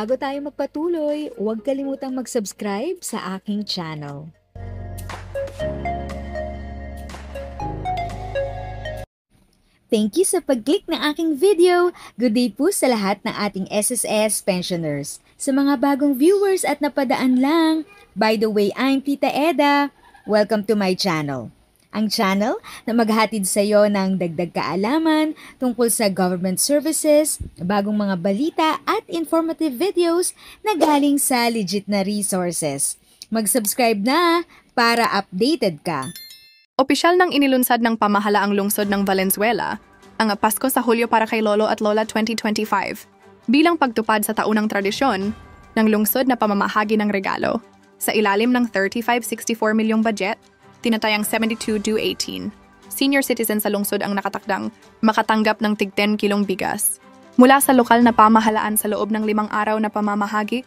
Bago tayo magpatuloy, huwag kalimutang mag-subscribe sa aking channel. Thank you sa pag-click ng aking video. Good day po sa lahat ng ating SSS pensioners. Sa mga bagong viewers at napadaan lang, by the way, I'm Tita Eda. Welcome to my channel. Ang channel na maghatid sa iyo ng dagdag kaalaman tungkol sa government services, bagong mga balita at informative videos na galing sa legit na resources. Mag-subscribe na para updated ka. Opisyal nang inilunsad ng pamahalaang lungsod ng Valenzuela ang Pasko sa Hulyo para kay Lolo at Lola 2025 bilang pagtupad sa taunang tradisyon ng lungsod na pamamahagi ng regalo. Sa ilalim ng 35-64 milyong budget, tinatayang 72-18. Senior citizen sa lungsod ang nakatakdang makatanggap ng tig 10 kilong bigas. Mula sa lokal na pamahalaan sa loob ng 5 araw na pamamahagi,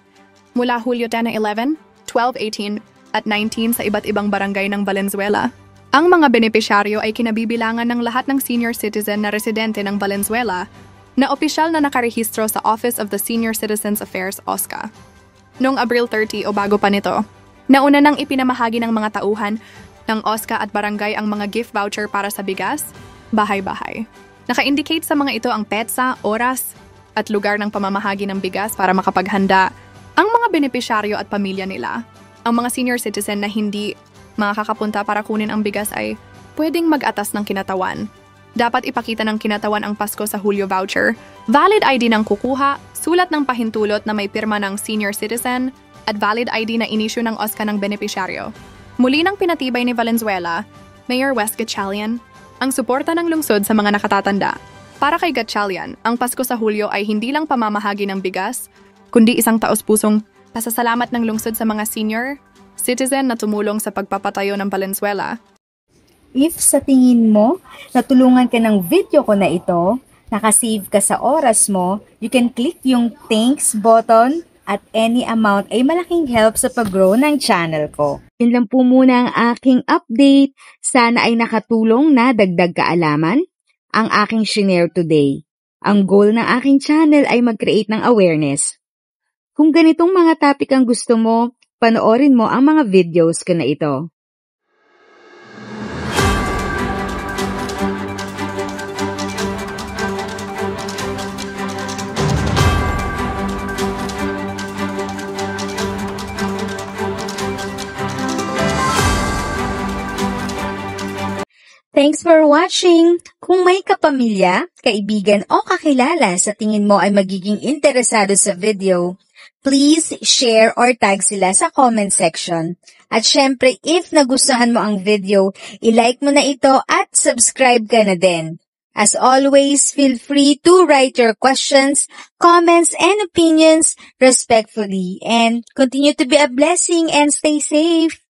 mula Hulyo 10, 11, 12, 18 at 19 sa iba't ibang barangay ng Valenzuela. Ang mga benepisyaryo ay kinabibilangan ng lahat ng senior citizen na residente ng Valenzuela na opisyal na nakarehistro sa Office of the Senior Citizens Affairs, OSCA. Noong Abril 30 o bago pa nito, nauna nang ipinamahagi ng mga tauhan ng OSCA at barangay ang mga gift voucher para sa bigas, bahay-bahay. Naka-indicate sa mga ito ang petsa, oras, at lugar ng pamamahagi ng bigas para makapaghanda ang mga benepisyaryo at pamilya nila. Ang mga senior citizen na hindi makakapunta para kunin ang bigas ay pwedeng mag-atas ng kinatawan. Dapat ipakita ng kinatawan ang Pasko sa Hulyo voucher, valid ID ng kukuha, sulat ng pahintulot na may pirma ng senior citizen, at valid ID na inisyu ng OSCA ng benepisyaryo. Muli nang pinatibay ni Valenzuela, Mayor Wes Gatchalian, ang suporta ng lungsod sa mga nakatatanda. Para kay Gatchalian, ang Pasko sa Hulyo ay hindi lang pamamahagi ng bigas, kundi isang taos-pusong pasasalamat ng lungsod sa mga senior citizen na tumulong sa pagpapatayo ng Valenzuela. If sa tingin mo, natulungan ka ng video ko na ito, nakasave ka sa oras mo, you can click yung thanks button at any amount ay malaking help sa pag-grow ng channel ko. Yun lang po muna ang aking update. Sana ay nakatulong na dagdag kaalaman ang aking shinare today. Ang goal ng aking channel ay mag-create ng awareness. Kung ganitong mga topic ang gusto mo, panoorin mo ang mga videos ko na ito. Thanks for watching! Kung may kapamilya, kaibigan o kakilala sa tingin mo ay magiging interesado sa video, please share or tag sila sa comment section. At syempre, if nagustuhan mo ang video, i-like mo na ito at subscribe ka na din. As always, feel free to write your questions, comments, and opinions respectfully. And continue to be a blessing and stay safe!